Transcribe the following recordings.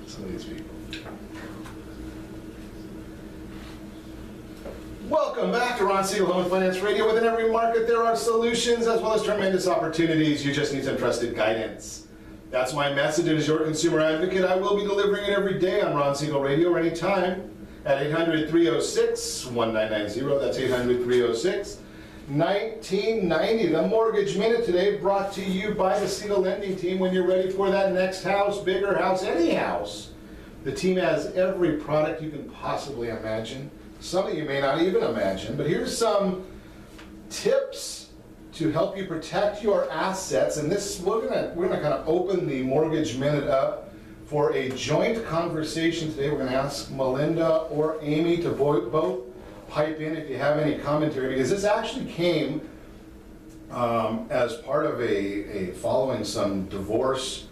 Some of these people. Welcome back to Ron Siegel Home and Finance Radio. Within every market, there are solutions as well as tremendous opportunities. You just need some trusted guidance. That's my message, and as your consumer advocate, I will be delivering it every day on Ron Siegel Radio or anytime at 800-306-1990. That's 800-306-1990. The Mortgage Minute today brought to you by the Siegel Lending Team. When you're ready for that next house, bigger house, any house, the team has every product you can possibly imagine. Some of you may not even imagine, but here's some tips to help you protect your assets. And this, we're gonna kind of open the Mortgage Minute up for a joint conversation today. We're gonna ask Melinda or Amy to both pipe in if you have any commentary, because this actually came as part of a following some divorce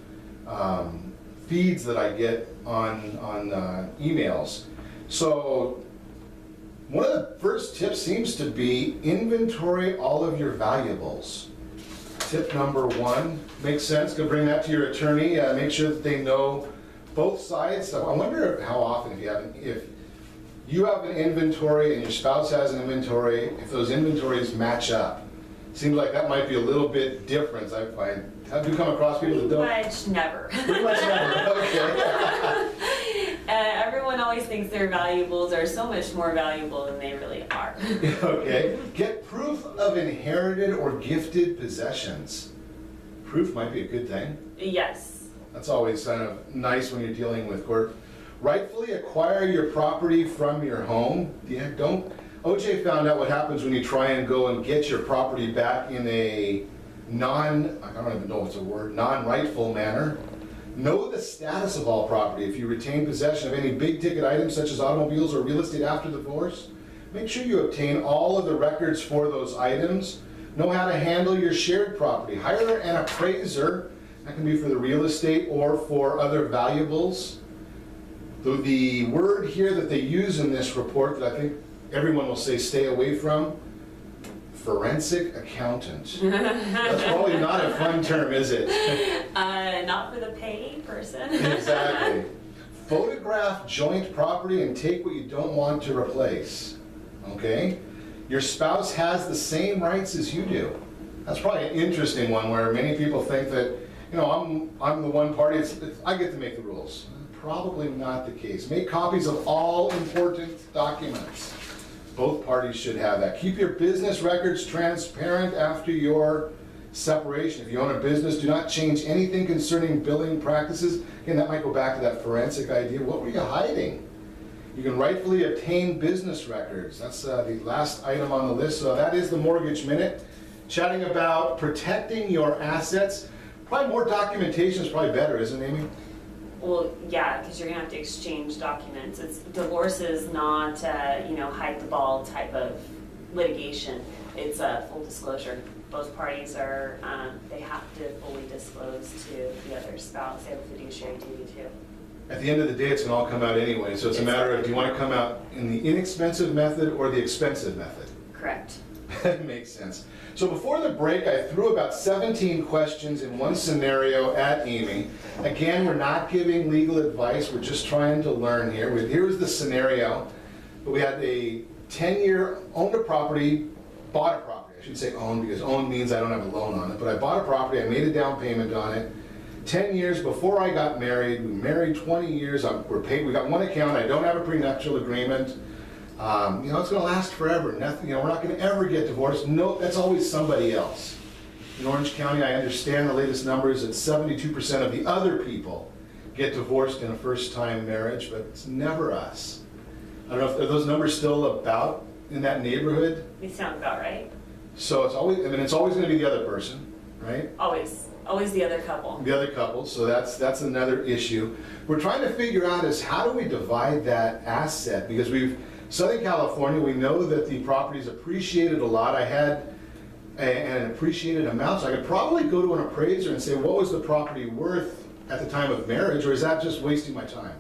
feeds that I get on emails. So one of the first tips seems to be inventory all of your valuables. Tip number one, makes sense, go bring that to your attorney, make sure that they know both sides. So I wonder how often, if you have an inventory and your spouse has an inventory, if those inventories match up. Seems like that might be a little bit different. I have you come across people that don't? Pretty much never. Pretty much never, okay. Everyone always thinks their valuables are so much more valuable than they really are. Okay. Get proof of inherited or gifted possessions. Proof might be a good thing. Yes. That's always kind of nice when you're dealing with court. Rightfully acquire your property from your home. Yeah, OJ found out what happens when you try and go and get your property back in a I don't even know what's a word, non-rightful manner. Know the status of all property. If you retain possession of any big ticket items such as automobiles or real estate after divorce, make sure you obtain all of the records for those items. Know how to handle your shared property. Hire an appraiser. That can be for the real estate or for other valuables. The word here that they use in this report that I think everyone will say stay away from, forensic accountant. That's probably not a fun term, is it? Not for the pay person. Exactly. Photograph joint property and take what you don't want to replace. Okay? Your spouse has the same rights as you do. That's probably an interesting one where many people think that, you know, I'm the one party, I get to make the rules. Probably not the case. Make copies of all important documents. Both parties should have that. Keep your business records transparent after your separation. If you own a business, do not change anything concerning billing practices. Again, that might go back to that forensic idea. What were you hiding? You can rightfully obtain business records. That's the last item on the list. So that is the Mortgage Minute. Chatting about protecting your assets. Probably more documentation is probably better, isn't it, Amy? Well, yeah, because you're gonna have to exchange documents. Divorce is not, hide the ball type of litigation. It's a full disclosure. Both parties are, they have to fully disclose to the other spouse. They have a fiduciary duty too. At the end of the day, it's gonna all come out anyway. So it's a matter of, do you want to come out in the inexpensive method or the expensive method? Correct. That makes sense. So before the break, I threw about 17 questions in one scenario at Amy. Again, we're not giving legal advice. We're just trying to learn here. Here's the scenario. We had a 10-year, owned a property, bought a property. I should say owned because owned means I don't have a loan on it. But I bought a property. I made a down payment on it. 10 years before I got married. We married 20 years. We're paid. We got one account. I don't have a prenuptial agreement. It's going to last forever. Nothing, we're not going to ever get divorced. No, that's always somebody else. In Orange County, I understand the latest numbers that 72% of the other people get divorced in a first-time marriage, but it's never us. I don't know if are those numbers still about in that neighborhood. They sound about right. So it's always going to be the other person, right? Always the other couple. The other couple. So that's another issue. We're trying to figure out is how do we divide that asset, because Southern California, we know that the property's appreciated a lot. I had an appreciated amount, so I could probably go to an appraiser and say, what was the property worth at the time of marriage, or is that just wasting my time?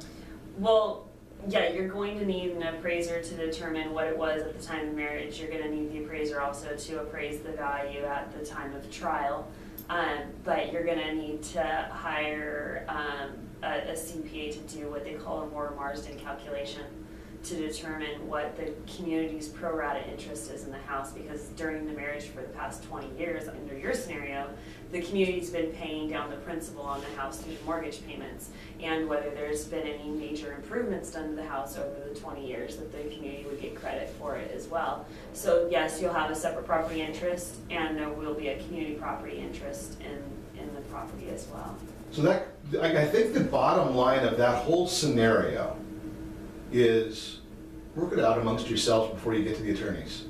Well, yeah, you're going to need an appraiser to determine what it was at the time of marriage. You're going to need the appraiser also to appraise the value at the time of trial. But you're gonna need to hire a CPA to do what they call a Moore-Marsden calculation to determine what the community's pro rata interest is in the house, because during the marriage for the past 20 years, under your scenario, the community's been paying down the principal on the house through mortgage payments, and whether there's been any major improvements done to the house over the 20 years, that the community would get credit for it as well. So yes, you'll have a separate property interest, and there will be a community property interest in the property as well. So that, I think the bottom line of that whole scenario is work it out amongst yourselves before you get to the attorneys.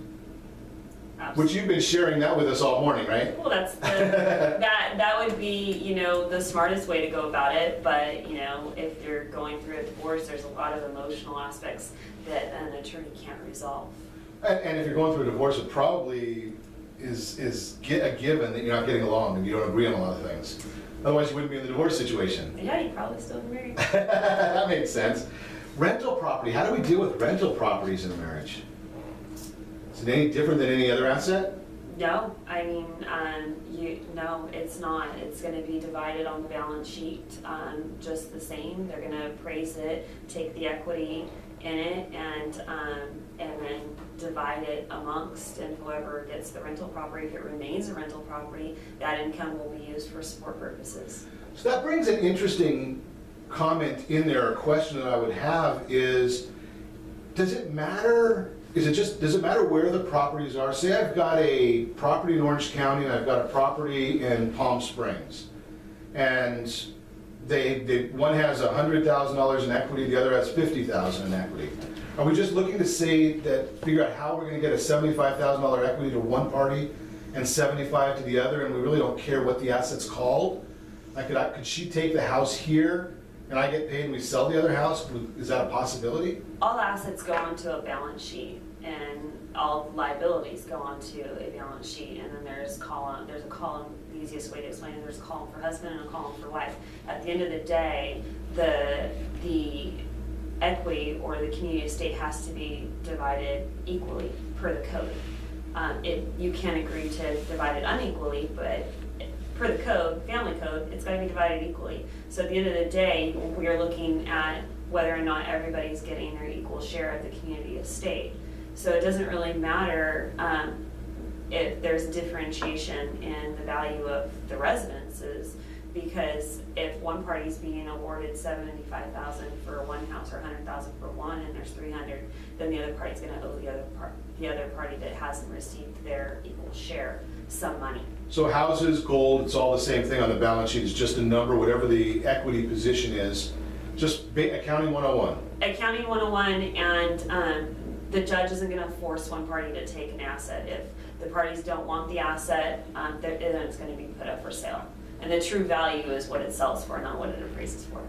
Absolutely. Which you've been sharing that with us all morning, right? Well, that would be, you know, the smartest way to go about it, but, you know, if you're going through a divorce, there's a lot of emotional aspects that an attorney can't resolve. And if you're going through a divorce, it probably is a given that you're not getting along and you don't agree on a lot of things. Otherwise, you wouldn't be in the divorce situation. Yeah, you'd probably still be married. That makes sense. Rental property, how do we deal with rental properties in a marriage? Is it any different than any other asset? No, I mean, no, it's not. It's gonna be divided on the balance sheet, just the same. They're gonna appraise it, take the equity in it, and then divide it amongst, and whoever gets the rental property, if it remains a rental property, that income will be used for support purposes. So that brings an interesting comment in there, a question that I would have is, does it matter where the properties are? Say I've got a property in Orange County and I've got a property in Palm Springs. And one has $100,000 in equity, the other has $50,000 in equity. Are we just looking to figure out how we're gonna get a $75,000 equity to one party and 75 to the other, and we really don't care what the asset's called? Like, could she take the house here and I get paid and we sell the other house? Is that a possibility? All assets go onto a balance sheet, and all liabilities go onto a balance sheet, and then there's a column, the easiest way to explain it, there's a column for husband and a column for wife. At the end of the day, the equity or the community estate has to be divided equally per the code. You can agree to divide it unequally, but per the code, family code, it's gotta be divided equally. So at the end of the day, we are looking at whether or not everybody's getting their equal share of the community estate. So it doesn't really matter if there's differentiation in the value of the residences, because if one party's being awarded $75,000 for one house or $100,000 for one, and there's $300, then the other party's gonna owe the other party that hasn't received their equal share some money. So houses, gold, it's all the same thing on the balance sheet, it's just a number, whatever the equity position is, just accounting 101. Accounting 101, and the judge isn't gonna force one party to take an asset. If the parties don't want the asset, then it's gonna be put up for sale. And the true value is what it sells for, not what it appraises for.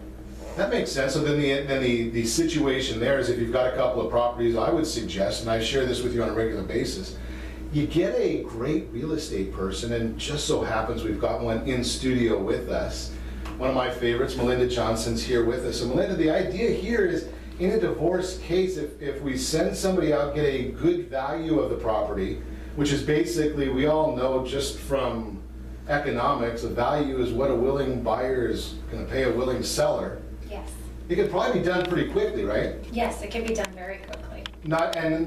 That makes sense. So then the situation there is, if you've got a couple of properties, I would suggest, and I share this with you on a regular basis, you get a great real estate person, and just so happens we've got one in studio with us. One of my favorites, Melinda Johnson's here with us. So Melinda, the idea here is, in a divorce case, if we send somebody out, get a good value of the property, which is basically, we all know just from economics, a value is what a willing buyer is going to pay a willing seller. Yes. It could probably be done pretty quickly, right? Yes, it can be done very quickly. And